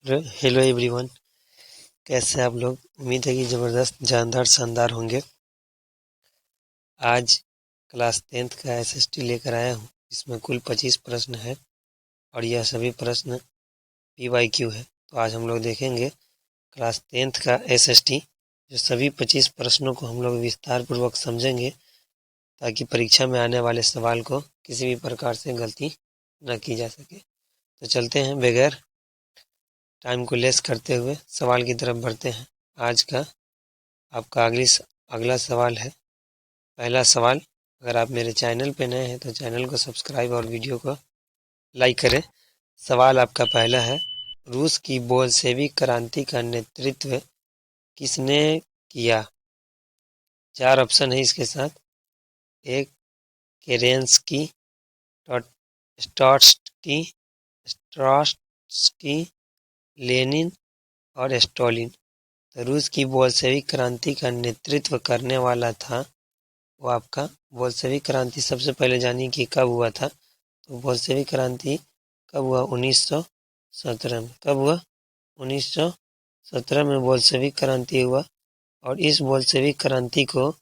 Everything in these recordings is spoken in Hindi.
हेलो एवरीवन, कैसे हैं आप लोग। उम्मीद है कि ज़बरदस्त जानदार शानदार होंगे। आज क्लास 10th का एसएसटी लेकर आया हूँ। इसमें कुल 25 प्रश्न है और यह सभी प्रश्न पीवाईक्यू है। तो आज हम लोग देखेंगे क्लास 10th का एसएसटी, जो सभी 25 प्रश्नों को हम लोग विस्तार पूर्वक समझेंगे ताकि परीक्षा में आने वाले सवाल को किसी भी प्रकार से गलती न की जा सके। तो चलते हैं, बगैर टाइम को लेस करते हुए सवाल की तरफ बढ़ते हैं। आज का आपका अगला सवाल है। पहला सवाल, अगर आप मेरे चैनल पे नए हैं तो चैनल को सब्सक्राइब और वीडियो को लाइक करें। सवाल आपका पहला है, रूस की बोल्शेविक क्रांति का नेतृत्व किसने किया। 4 ऑप्शन है इसके साथ। एक, केरेंस्की, स्ट्रॉट्स्की, स्ट्रॉट्स्की, लेनिन और स्टॉलिन। तो रूस की बोल्शेविक क्रांति का नेतृत्व करने वाला था वो आपका, बोल्शेविक क्रांति सबसे पहले जानिए कि कब हुआ था। तो बोल्शेविक क्रांति कब हुआ, 1917 में। कब हुआ, 1917 में बोल्शेविक क्रांति हुआ। और इस बोल्शेविक क्रांति को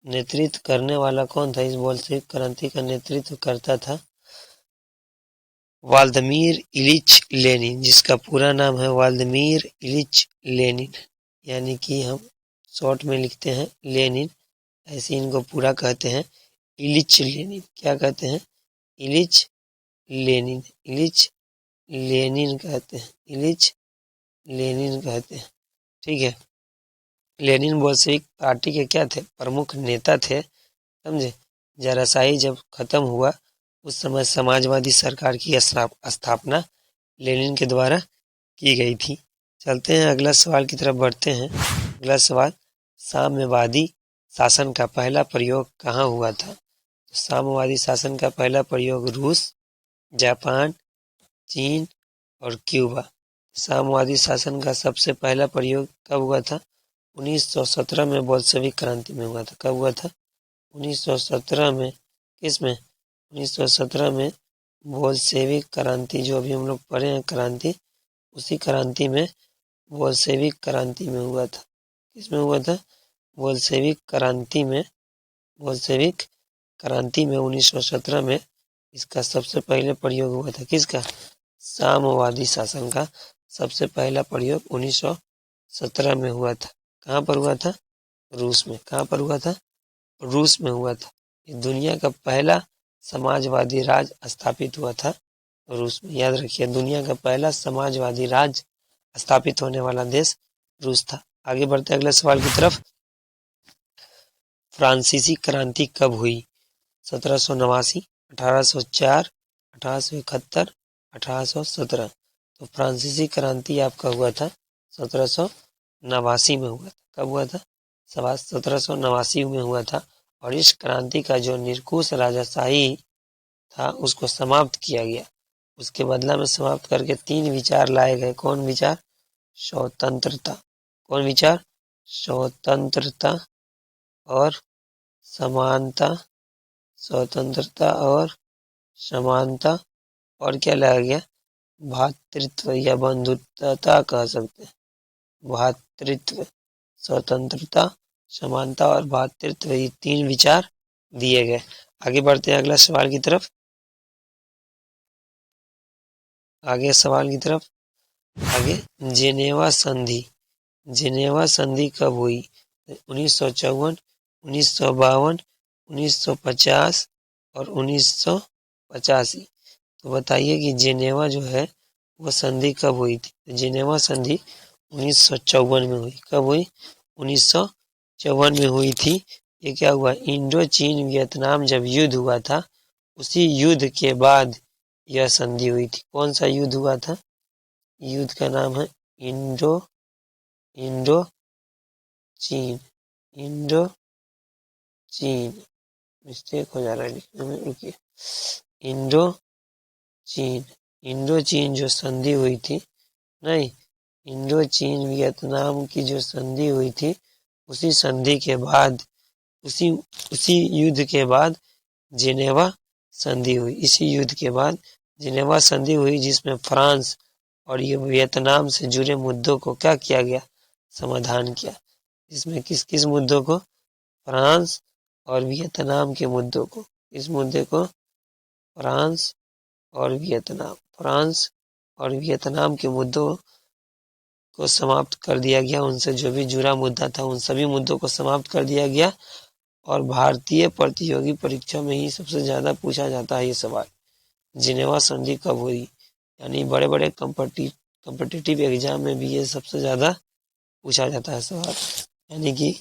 नेतृत्व करने वाला कौन था। इस बोल्शेविक क्रांति का नेतृत्व करता था व्लादिमीर इलिच लेनिन, जिसका पूरा नाम है व्लादिमीर इलिच लेनिन, यानी कि हम शॉर्ट में लिखते हैं लेनिन, ऐसे इनको पूरा कहते हैं इलिच लेनिन। क्या कहते हैं, इलिच लेनिन, इलिच लेनिन कहते हैं, इलिच लेनिन कहते हैं। ठीक है। लेनिन बोल्शेविक पार्टी के क्या थे, प्रमुख नेता थे, समझे। जाराशाही जब खत्म हुआ उस समय समाजवादी सरकार की स्थापना लेनिन के द्वारा की गई थी। चलते हैं अगला सवाल की तरफ बढ़ते हैं। अगला सवाल, साम्यवादी शासन का पहला प्रयोग कहाँ हुआ था। तो साम्यवादी शासन का पहला प्रयोग रूस, जापान, चीन और क्यूबा। साम्यवादी शासन का सबसे पहला प्रयोग कब हुआ था, 1917 में बोल्शेविक क्रांति में हुआ था। कब हुआ था, 1917 में। किस में, 1917 में बोल्शेविक क्रांति, जो अभी हम लोग पढ़े हैं क्रांति, उसी क्रांति में बोल्शेविक क्रांति में हुआ था। किसमें हुआ था, बोल्शेविक क्रांति में। बोल्शेविक क्रांति में 1917 में इसका सबसे पहले प्रयोग हुआ था। किसका, साम्यवादी शासन का सबसे पहला प्रयोग 1917 में हुआ था। कहाँ पर हुआ था, रूस में। कहाँ पर हुआ था, रूस में हुआ था। ये दुनिया का पहला समाजवादी राज स्थापित हुआ था रूस में। याद रखिए, दुनिया का पहला समाजवादी राज स्थापित होने वाला देश रूस था। आगे बढ़ते अगले सवाल की तरफ। फ्रांसीसी क्रांति कब हुई, 1789, 1804, 1871, 1817। तो फ्रांसीसी क्रांति आपका हुआ था 1789 में हुआ था। कब हुआ था, 1789 में हुआ था। और इस क्रांति का जो निरंकुश राजाशाही था उसको समाप्त किया गया। उसके बदला में समाप्त करके 3 विचार लाए गए। कौन विचार, स्वतंत्रता। कौन विचार, स्वतंत्रता और समानता, स्वतंत्रता और समानता। और क्या लाया गया, भ्रातृत्व या बंधुत्वता कह सकते हैं। भ्रातृत्व, स्वतंत्रता, समानता और भ्रातृत्व, ये 3 विचार दिए गए। आगे बढ़ते हैं अगला सवाल की तरफ। आगे सवाल की तरफ आगे, जेनेवा संधि। जेनेवा संधि कब हुई, 1954, 1952, 1950 और 1985। तो बताइए कि जेनेवा जो है वो संधि कब हुई थी। जेनेवा संधि 1954 में हुई। कब हुई, 1954 में हुई थी। ये क्या हुआ, इंडो चीन वियतनाम जब युद्ध हुआ था, उसी युद्ध के बाद यह संधि हुई थी। कौन सा युद्ध हुआ था, युद्ध का नाम है इंडो चीन, इंडो चीन। मिस्टेक हो जा रहा है लिखने में, रुकिए। इंडो चीन जो संधि हुई थी, नहीं, इंडो चीन वियतनाम की जो संधि हुई थी, उसी संधि के बाद, उसी युद्ध के बाद जिनेवा संधि हुई। इसी युद्ध के बाद जिनेवा संधि हुई, जिसमें फ्रांस और ये वियतनाम से जुड़े मुद्दों को क्या किया गया, समाधान किया। इसमें किस किस मुद्दों को, फ्रांस और वियतनाम के मुद्दों को, इस मुद्दे को फ्रांस और वियतनाम, फ्रांस और वियतनाम के मुद्दों को समाप्त कर दिया गया। उनसे जो भी जुड़ा मुद्दा था उन सभी मुद्दों को समाप्त कर दिया गया। और भारतीय प्रतियोगी परीक्षा में ही सबसे ज़्यादा पूछा जाता है ये सवाल, जिनेवा संधि कब हुई। यानी बड़े बड़े कॉम्पिटिटिव एग्जाम में भी ये सबसे ज़्यादा पूछा जाता है सवाल, यानी कि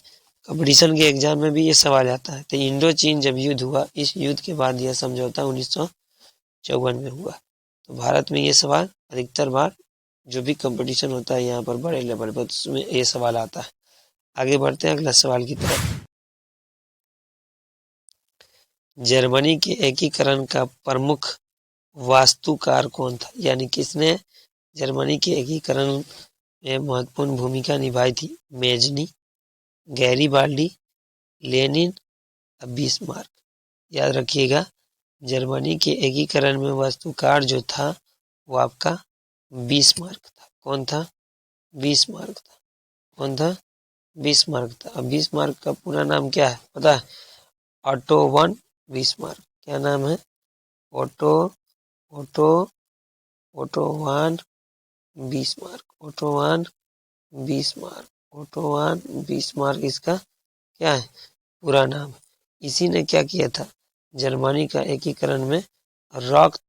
कंपटीशन के एग्जाम में भी ये सवाल आता है। तो इंडो चीन जब युद्ध हुआ, इस युद्ध के बाद यह समझौता 1954 में हुआ। तो भारत में ये सवाल अधिकतर बार जो भी कंपटीशन होता है यहाँ पर बड़े लेवल पर, उसमें ये सवाल आता है। आगे बढ़ते हैं अगला सवाल की तरफ। जर्मनी के एकीकरण का प्रमुख वास्तुकार कौन था, यानी किसने जर्मनी के एकीकरण में महत्वपूर्ण भूमिका निभाई थी। Mazzini, Garibaldi, Lenin, Bismarck. याद रखिएगा, जर्मनी के एकीकरण में वास्तुकार जो था वो आपका बिस्मार्क था। कौन था, बिस्मार्क था। कौन था, बिस्मार्क था। अब बिस्मार्क का पूरा नाम क्या है पता है, ऑटो वन बिस्मार्क। क्या नाम है, auto auto Otto von Bismarck, Otto von Bismarck, Otto von Bismarck इसका क्या है पूरा नाम। इसी ने क्या किया था, जर्मनी का एकीकरण में रक्त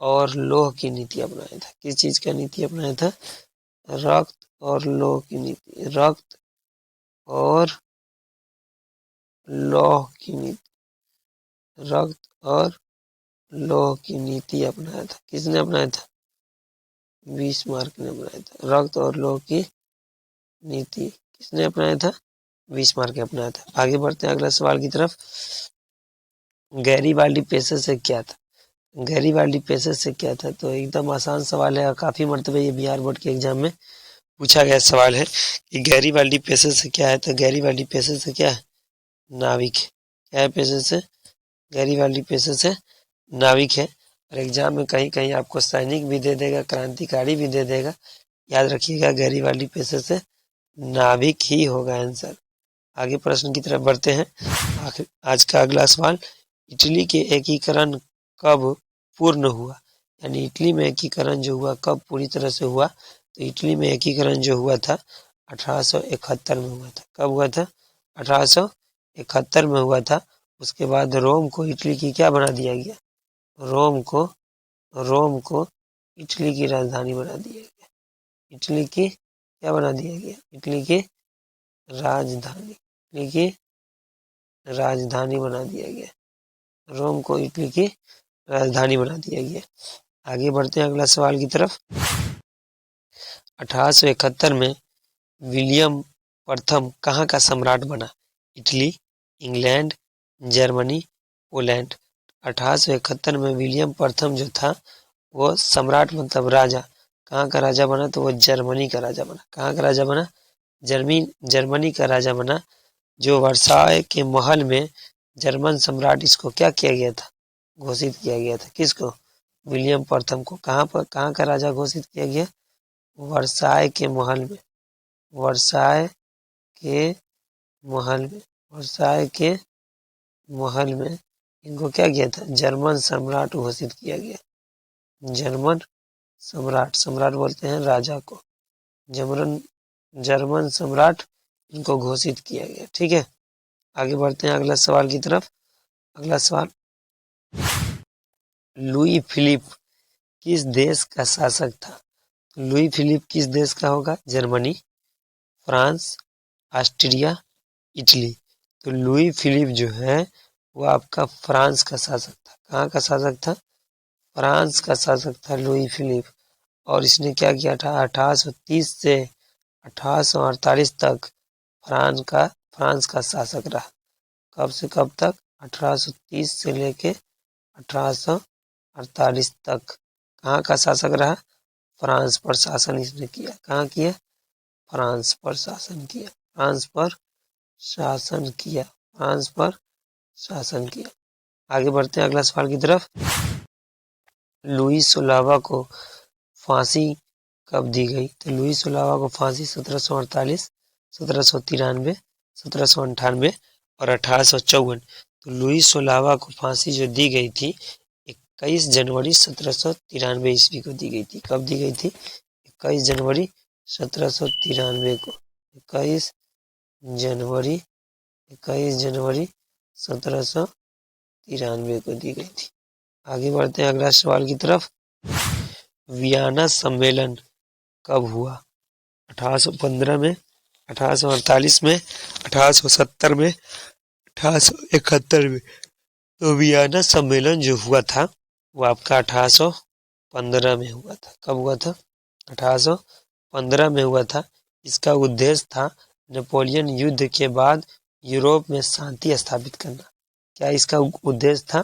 और लौह की नीति अपनाया था। किस चीज का नीति अपनाया था, रक्त और लौह की नीति, रक्त और लौह की नीति, रक्त और लौह की नीति अपनाया था। किसने अपनाया था, बिस्मार्क ने अपनाया था। रक्त और लौह की नीति किसने अपनाया था, बिस्मार्क ने अपनाया था। आगे बढ़ते हैं अगला सवाल की तरफ। गैरीबाल्डी पेशे से क्या था, गैरीबाल्डी पेशे से क्या था। तो एकदम आसान सवाल है और काफी मरतबे ये बिहार बोर्ड के एग्जाम में पूछा गया सवाल है कि गैरीबाल्डी पेशे से क्या है। तो गैरीबाल्डी पेशे से क्या है, नाविक। क्या है पेशे से, गैरीबाल्डी पेशे से नाविक है। और एग्जाम में कहीं कहीं आपको सैनिक भी दे देगा, क्रांतिकारी भी दे देगा। याद रखिएगा गैरीबाल्डी पेशे से नाविक ही होगा आंसर। आगे प्रश्न की तरफ बढ़ते हैं। आज का अगला सवाल, इटली के एकीकरण कब पूर्ण हुआ, यानी इटली में एकीकरण जो हुआ कब पूरी तरह से हुआ। तो इटली में एकीकरण जो हुआ था 1871 में हुआ था। कब हुआ था, 1871 में हुआ था। उसके बाद रोम को इटली की क्या बना दिया गया, रोम को इटली की राजधानी बना दिया गया। इटली की क्या बना दिया गया, इटली की राजधानी, इटली की राजधानी बना दिया गया। रोम को इटली की राजधानी बना दिया गया। आगे बढ़ते हैं अगला सवाल की तरफ। 1871 में विलियम प्रथम कहाँ का सम्राट बना, इटली, इंग्लैंड, जर्मनी, पोलैंड। 1871 में विलियम प्रथम जो था वो सम्राट मतलब राजा, कहाँ का राजा बना, तो वो जर्मनी का राजा बना। कहाँ का राजा बना, जर्मनी का राजा बना। जो वर्साय के महल में जर्मन सम्राट, इसको क्या किया गया था, घोषित किया गया था। किसको, विलियम प्रथम को। कहाँ का राजा घोषित किया गया, वर्साय के महल में, वर्साय के महल में, वर्साय के महल में इनको क्या किया था, जर्मन सम्राट घोषित किया गया। जर्मन सम्राट, सम्राट बोलते हैं राजा को, जर्मन सम्राट इनको घोषित किया गया। ठीक है, आगे बढ़ते हैं अगला सवाल की तरफ। अगला सवाल, लुई फिलिप किस देश का शासक था। लुई फिलिप किस देश का होगा, जर्मनी, फ्रांस, ऑस्ट्रिया, इटली। तो लुई फिलिप जो है वो आपका फ्रांस का शासक था। कहाँ का शासक था, फ्रांस का शासक था लुई फिलिप। और इसने क्या किया था, 1830 से 1848 तक फ्रांस का शासक रहा। कब से कब तक, 1830 से लेके 1848 तक कहाँ का शासक रहा, फ्रांस पर शासन इसने किया। कहाँ किया, फ्रांस पर शासन किया, फ्रांस पर शासन किया, फ्रांस पर शासन किया। आगे बढ़ते हैं अगला सवाल की तरफ। लुई 16वां को फांसी कब दी गई? तो लुई सोलावा को फांसी 1748, 1793, 1798 और 1854। तो लुई सोलावा को फांसी जो दी गई थी 21 जनवरी 1793 ईस्वी को दी गई थी। कब दी गई थी? 21 जनवरी 1793 को। 21 जनवरी 1793 को दी गई थी। आगे बढ़ते हैं अगला सवाल की तरफ। वियना सम्मेलन कब हुआ? 1815 में, 1848 में, 1870 में, 1871 में। तो वियना सम्मेलन जो हुआ था वो आपका 1815 में हुआ था। कब हुआ था? 1815 में हुआ था। इसका उद्देश्य था नेपोलियन युद्ध के बाद यूरोप में शांति स्थापित करना। क्या इसका उद्देश्य था?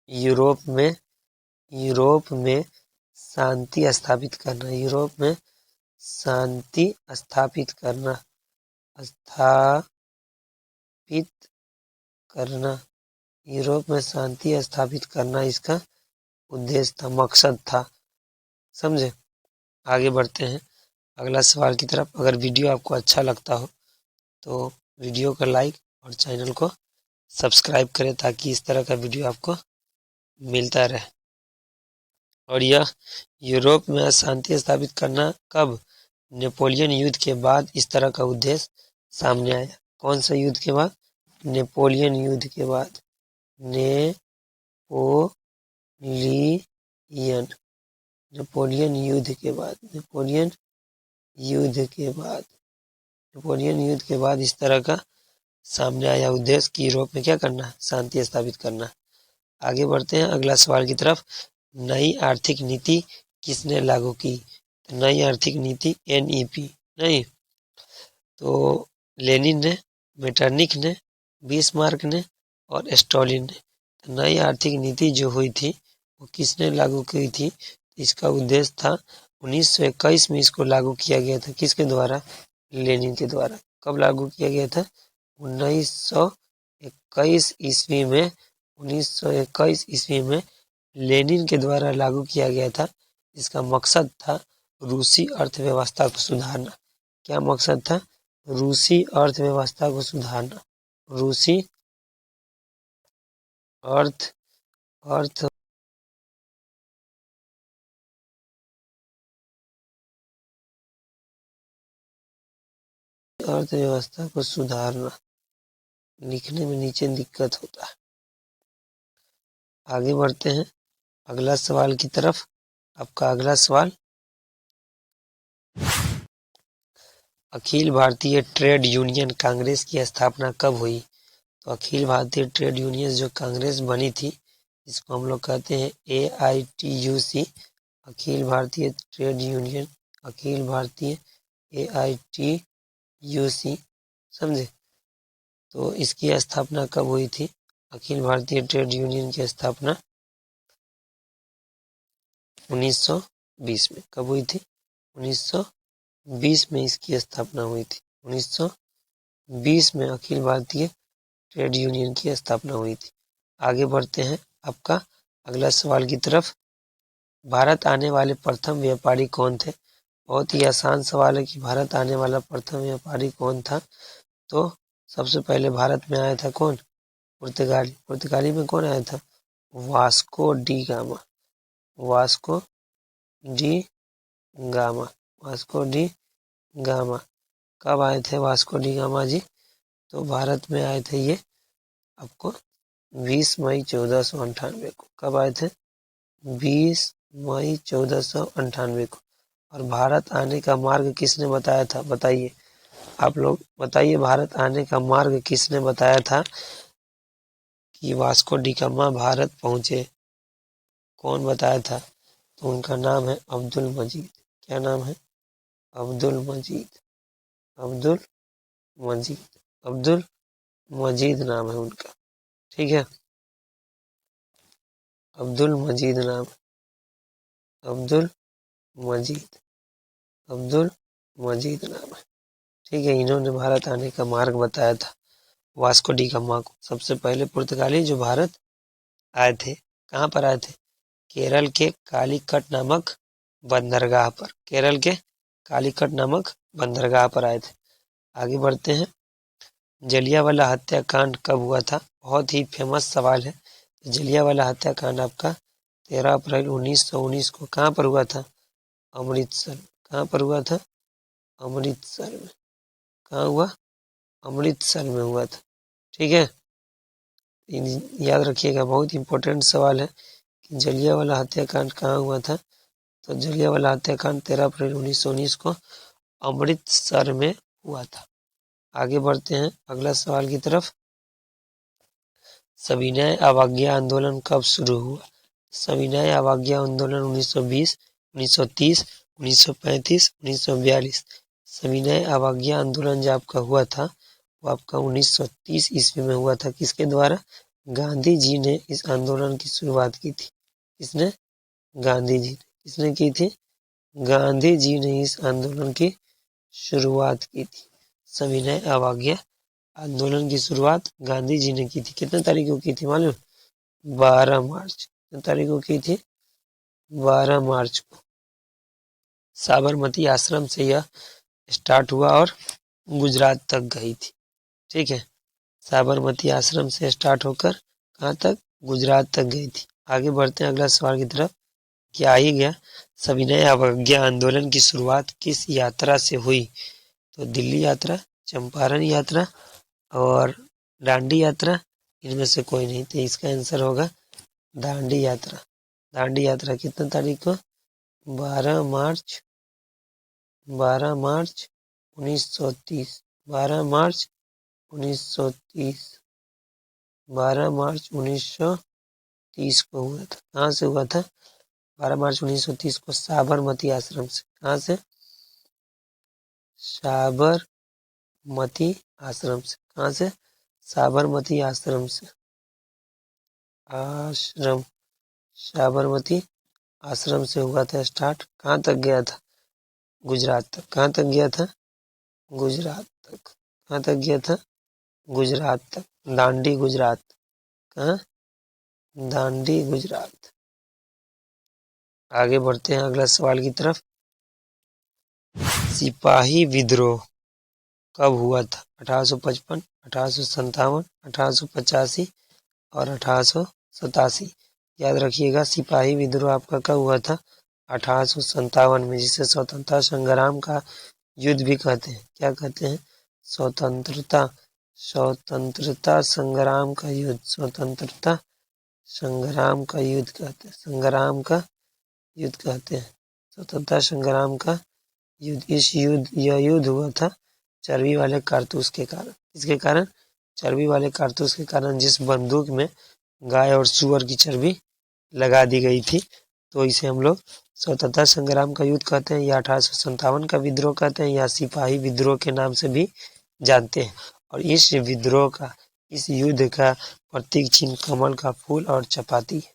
यूरोप में शांति स्थापित करना। यूरोप में शांति स्थापित करना। यूरोप में शांति स्थापित करना इसका उद्देश्य था, मकसद था। समझे? आगे बढ़ते हैं अगला सवाल की तरफ। अगर वीडियो आपको अच्छा लगता हो तो वीडियो को लाइक और चैनल को सब्सक्राइब करें ताकि इस तरह का वीडियो आपको मिलता रहे। और यह यूरोप में शांति स्थापित करना कब? नेपोलियन युद्ध के बाद इस तरह का उद्देश्य सामने आया। कौन सा युद्ध के बाद? नेपोलियन युद्ध के बाद। नेपोलियन युद्ध के बाद इस तरह का सामने आया उद्देश्य कि यूरोप में क्या करना? शांति स्थापित करना। आगे बढ़ते हैं अगला सवाल की तरफ। नई आर्थिक नीति किसने लागू की? तो नई आर्थिक नीति NEP नहीं, तो लेनिन ने, मेटरनिख ने, बिस्मार्क ने और स्टालिन ने। तो नई आर्थिक नीति जो हुई थी वो किसने लागू की थी? इसका उद्देश्य था 1921 में इसको लागू किया गया था। किसके द्वारा? लेनिन के द्वारा। कब लागू किया गया था? 1921 ईस्वी में। 1921 ईस्वी में लेनिन के द्वारा लागू किया गया था। इसका मकसद था रूसी अर्थव्यवस्था को सुधारना। क्या मकसद था? रूसी अर्थव्यवस्था को सुधारना। रूसी अर्थव्यवस्था को सुधारना। लिखने में नीचे दिक्कत होता है। आगे बढ़ते हैं अगला सवाल की तरफ। आपका अगला सवाल, अखिल भारतीय ट्रेड यूनियन कांग्रेस की स्थापना कब हुई? तो अखिल भारतीय ट्रेड यूनियन जो कांग्रेस बनी थी इसको हम लोग कहते हैं AITUC। Akhil Bharatiya trade union, Akhil Bharatiya AITUC। समझे? तो इसकी स्थापना कब हुई थी? अखिल भारतीय ट्रेड यूनियन की स्थापना 1920 में। कब हुई थी? 1920 में इसकी स्थापना हुई थी। 1920 में अखिल भारतीय ट्रेड यूनियन की स्थापना हुई थी। आगे बढ़ते हैं आपका अगला सवाल की तरफ। भारत आने वाले प्रथम व्यापारी कौन थे? बहुत ही आसान सवाल है कि भारत आने वाला प्रथम व्यापारी कौन था। तो सबसे पहले भारत में आया था कौन? पुर्तगाली। पुर्तगाली में कौन आया था? Vasco D gamma. Vasco D gamma. Vasco D gamma. कब आए थे वास्को डी गामा जी? तो भारत में आए थे ये आपको 20 मई 1498 को। कब आए थे? 20 मई 1498 को। और भारत आने का मार्ग किसने बताया था? बताइए, आप लोग बताइए, भारत आने का मार्ग किसने बताया था कि वास्को डी गामा भारत पहुंचे? कौन बताया था? तो उनका नाम है अब्दुल मजीद। क्या नाम है? अब्दुल मजीद। अब्दुल मजीद। अब्दुल मजीद नाम है उनका। ठीक है, अब्दुल मजीद नाम। अब्दुल मजीद। अब्दुल मजीद नाम है। ठीक है, इन्होंने भारत आने का मार्ग बताया था वास्को डी गामा को। सबसे पहले पुर्तगाली जो भारत आए थे, कहाँ पर आए थे? केरल के कालीकट नामक बंदरगाह पर, केरल के कालीकट नामक बंदरगाह पर आए थे। आगे बढ़ते हैं। जलियांवाला हत्याकांड कब हुआ था? बहुत ही फेमस सवाल है। जलियांवाला हत्याकांड आपका 13 अप्रैल 1919 को कहाँ पर हुआ था? अमृतसर। कहाँ पर हुआ था? अमृतसर में। कहाँ हुआ? अमृतसर में हुआ था। ठीक है, याद रखिएगा, बहुत इंपॉर्टेंट सवाल है कि जलियांवाला हत्याकांड कहाँ हुआ था। तो जलियांवाला हत्याकांड 13 अप्रैल 1919 को अमृतसर में हुआ था। आगे बढ़ते हैं अगला सवाल की तरफ। सविनय अवज्ञा आंदोलन कब शुरू हुआ? सविनय अवज्ञा आंदोलन 1920, 1930, 1935, 1942। सविनय अवज्ञा आंदोलन जो आपका हुआ था वो आपका 1930 ईस्वी में हुआ था। किसके द्वारा? गांधी जी ने इस आंदोलन की शुरुआत की थी। किसने? गांधी जी ने। किसने की थी? गांधी जी ने इस आंदोलन की शुरुआत की थी। सविनय अवज्ञा आंदोलन की शुरुआत गांधी जी ने की थी। कितने तारीख को की थी मालूम? 12 मार्च। कितने तारीख को की थी? 12 मार्च को। साबरमती आश्रम से यह स्टार्ट हुआ और गुजरात तक गई थी। ठीक है, साबरमती आश्रम से स्टार्ट होकर कहाँ तक? गुजरात तक गई थी। आगे बढ़ते हैं अगला सवाल की तरफ। क्या ही गया? सविनय अवज्ञा आंदोलन की शुरुआत किस यात्रा से हुई? तो दिल्ली यात्रा, चंपारण यात्रा और दांडी यात्रा, इनमें से कोई नहीं। तो इसका आंसर होगा दांडी यात्रा। दांडी यात्रा कितने तारीख को? 12 मार्च 1930। 12 मार्च 1930। 12 मार्च 1930 को हुआ था। कहाँ से हुआ था? 12 मार्च 1930 को साबरमती आश्रम से। कहाँ से? साबरमती आश्रम से। कहाँ से? साबरमती आश्रम से। साबरमती आश्रम से हुआ था स्टार्ट। कहाँ तक गया था? गुजरात तक। कहाँ तक गया था? गुजरात तक। कहाँ तक गया था? गुजरात तक। दांडी गुजरात। कहाँ? दांडी गुजरात। आगे बढ़ते हैं अगला सवाल की तरफ। सिपाही विद्रोह कब हुआ था? 1855, 1857, 1885 और 1887। याद रखिएगा, सिपाही विद्रोह आपका कब हुआ था? 1857 में, जिसे स्वतंत्रता संग्राम का युद्ध भी कहते हैं। क्या कहते हैं? स्वतंत्रता संग्राम का युद्ध। स्वतंत्रता संग्राम का युद्ध कहते हैं। संग्राम का युद्ध कहते हैं। स्वतंत्रता संग्राम का युद्ध। यह युद्ध हुआ था चर्बी वाले कारतूस के कारण। किसके कारण? चर्बी वाले कारतूस के कारण। जिस बंदूक में गाय और सूअर की चर्बी लगा दी गई थी, तो इसे हम लोग स्वतंत्रता संग्राम का युद्ध कहते हैं, या 1857 का विद्रोह कहते हैं, या सिपाही विद्रोह के नाम से भी जानते हैं। और इस विद्रोह का, इस युद्ध का प्रतीक चिन्ह कमल का फूल और चपाती है।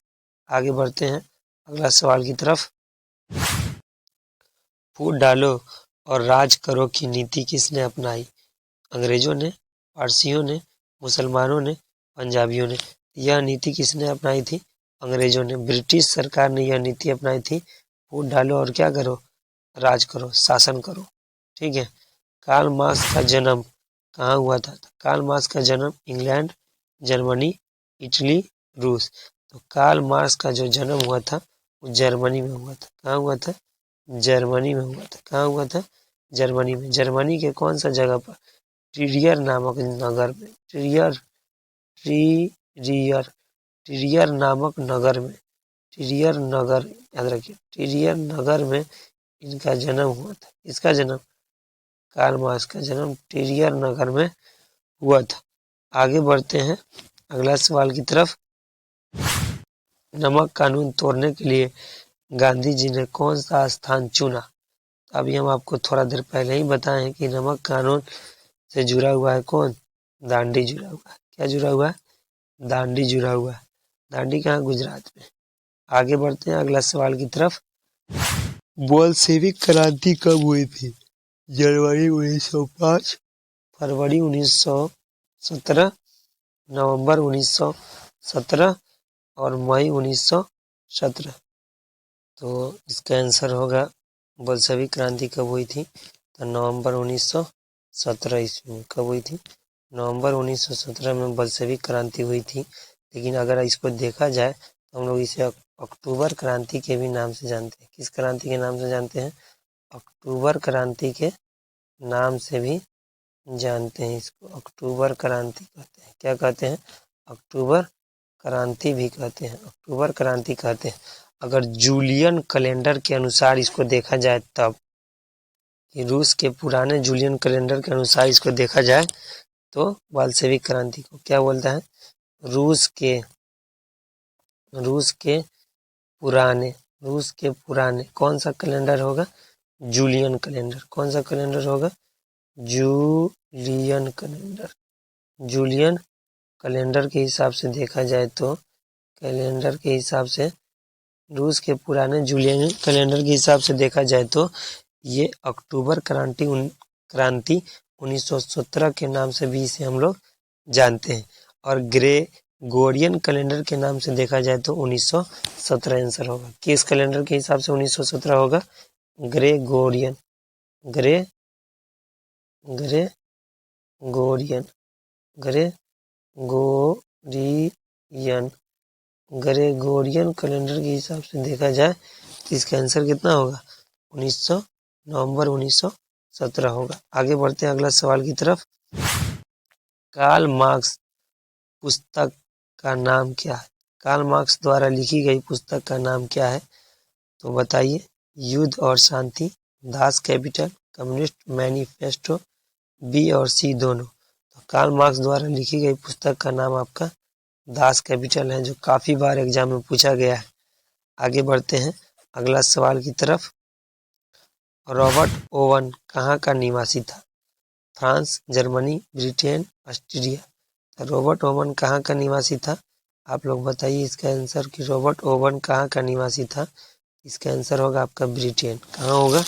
आगे बढ़ते हैं अगला सवाल की तरफ। फूट डालो और राज करो की नीति किसने अपनाई? अंग्रेजों ने, पारसियों ने, मुसलमानों ने, पंजाबियों ने। यह नीति किसने अपनाई थी? अंग्रेजों ने। ब्रिटिश सरकार ने यह नीति अपनाई थी, फूट डालो और क्या करो? राज करो, शासन करो। ठीक है। कार्ल मार्क्स का जन्म कहाँ हुआ था? कार्ल मार्क्स का जन्म इंग्लैंड, जर्मनी, इटली, रूस। तो कार्ल मार्क्स का जो जन्म हुआ था वो जर्मनी में हुआ था। कहाँ हुआ था? जर्मनी में हुआ था। कहाँ हुआ था? जर्मनी में। जर्मनी के कौन सा जगह पर? ट्रियर नामक नगर में। ट्रियर नामक नगर में। ट्रियर नगर, याद रखिए, ट्रियर नगर में इनका जन्म हुआ था। इसका जन्म, कार्ल मार्क्स का जन्म ट्रियर नगर में हुआ था। आगे बढ़ते हैं अगला सवाल की तरफ। नमक कानून तोड़ने के लिए गांधी जी ने कौन सा स्थान चुना? अभी हम आपको थोड़ा देर पहले ही बताए हैं कि नमक कानून से जुड़ा हुआ है कौन? दांडी जुड़ा हुआ है। क्या जुड़ा हुआ है? दांडी जुड़ा हुआ है। दांडी कहाँ? गुजरात में। आगे बढ़ते हैं अगला सवाल की तरफ। बोल्शेविक क्रांति कब हुई थी? जनवरी 1905, फरवरी 1917, नवंबर 1917 और मई 1917। तो इसका आंसर होगा बोल्शेविक क्रांति कब हुई थी? तो नवंबर 1917 ईस्वी में। कब हुई थी? नवंबर 1917 में बोल्शेविक क्रांति हुई थी। लेकिन अगर इसको देखा जाए तो हम लोग इसे अक्टूबर क्रांति के भी नाम से जानते हैं। किस क्रांति के नाम से जानते हैं? अक्टूबर क्रांति के नाम से भी जानते हैं। इसको अक्टूबर क्रांति कहते हैं। क्या कहते हैं? अक्टूबर क्रांति भी कहते हैं। अक्टूबर क्रांति कहते हैं। अगर जूलियन कैलेंडर के अनुसार इसको देखा जाए तब, कि रूस के पुराने जूलियन कैलेंडर के अनुसार इसको देखा जाए तो बोल्शेविक क्रांति को क्या बोलता है? रूस के पुराने कौन सा कैलेंडर होगा? Julian calendar. कौन सा कैलेंडर होगा? Julian calendar. जूलियन कैलेंडर के हिसाब से देखा जाए तो, कैलेंडर के हिसाब से, रूस के पुराने जूलियन कैलेंडर के हिसाब से देखा जाए तो ये अक्टूबर क्रांति 1917 के नाम से भी इसे हम लोग जानते हैं। और ग्रेगोरियन कैलेंडर के नाम से देखा जाए तो 1917 आंसर होगा। किस कैलेंडर के हिसाब से 1917 होगा? ग्रेगोरियन। ग्रेगोरियन कैलेंडर के हिसाब से देखा जाए तो इसका आंसर कितना होगा? नवंबर 1917 होगा। आगे बढ़ते हैं अगला सवाल की तरफ। कार्ल मार्क्स पुस्तक का नाम क्या है? कार्ल मार्क्स द्वारा लिखी गई पुस्तक का नाम क्या है? तो बताइए। युद्ध और शांति, Das Kapital, communist manifesto, B और सी दोनों। तो कार्ल मार्क्स द्वारा लिखी गई पुस्तक का नाम आपका दास कैपिटल है, जो काफ़ी बार एग्जाम में पूछा गया है। आगे बढ़ते हैं अगला सवाल की तरफ। रॉबर्ट ओवन कहाँ का निवासी था? France, Germany, Britain, Austria. Robert oven कहाँ का निवासी था? आप लोग बताइए इसका आंसर कि रॉबर्ट ओवन कहाँ का निवासी था। इसका आंसर होगा आपका ब्रिटेन। कहाँ होगा?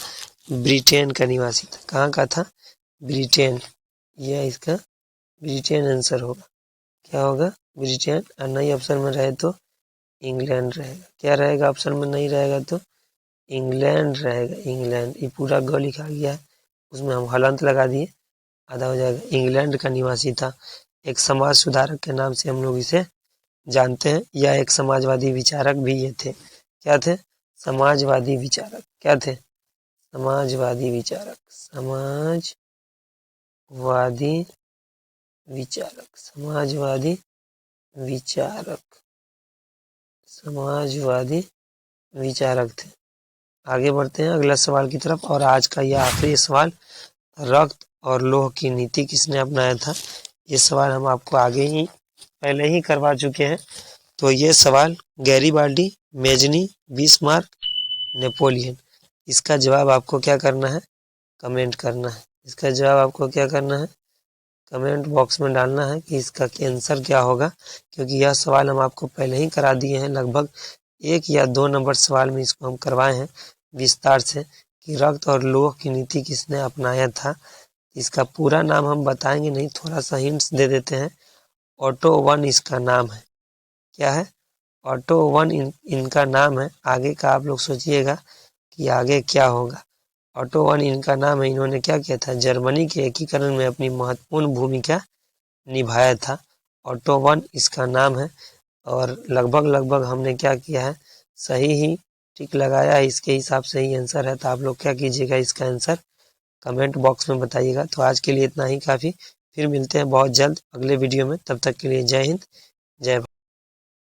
ब्रिटेन का निवासी था। कहाँ का था? ब्रिटेन। यह इसका ब्रिटेन आंसर होगा। क्या होगा? ब्रिटेन। और नई ऑप्शन में रहे तो इंग्लैंड रहेगा। क्या रहेगा? ऑप्शन में नहीं रहेगा तो इंग्लैंड रहेगा। इंग्लैंड। ये पूरा ग लिखा गया है, उसमें हम हलंत लगा दिए, आधा हो जाएगा। इंग्लैंड का निवासी था। एक समाज सुधारक के नाम से हम लोग इसे जानते हैं। या एक समाजवादी विचारक भी ये थे। क्या थे? समाजवादी विचारक। क्या थे? समाजवादी विचारक। समाजवादी विचारक। समाजवादी विचारक। समाजवादी विचारक थे। आगे बढ़ते हैं अगला सवाल की तरफ। और आज का यह आखिरी सवाल, रक्त और लौह की नीति किसने अपनाया था? ये सवाल हम आपको पहले ही करवा चुके हैं। तो ये सवाल गैरीबाल्डी, मेजनी, बिस्मार्क, नेपोलियन। इसका जवाब आपको क्या करना है? कमेंट करना है। इसका जवाब आपको क्या करना है? कमेंट बॉक्स में डालना है कि इसका आंसर क्या होगा। क्योंकि यह सवाल हम आपको पहले ही करा दिए हैं। लगभग 1 या 2 नंबर सवाल में इसको हम करवाए हैं विस्तार से, कि रक्त और लौह की नीति किसने अपनाया था। इसका पूरा नाम हम बताएंगे नहीं, थोड़ा सा हिंट्स दे देते हैं। ऑटो वन इसका नाम है। क्या है? ऑटो वन इनका नाम है। आगे का आप लोग सोचिएगा कि आगे क्या होगा। ऑटो वन इनका नाम है। इन्होंने क्या किया था? जर्मनी के एकीकरण में अपनी महत्वपूर्ण भूमिका निभाया था। ऑटो वन इसका नाम है। और लगभग हमने क्या किया है? सही ही टिक लगाया है। इसके हिसाब से ही आंसर है। तो आप लोग क्या कीजिएगा? इसका आंसर कमेंट बॉक्स में बताइएगा। तो आज के लिए इतना ही काफ़ी। फिर मिलते हैं बहुत जल्द अगले वीडियो में। तब तक के लिए जय हिंद, जय भारत।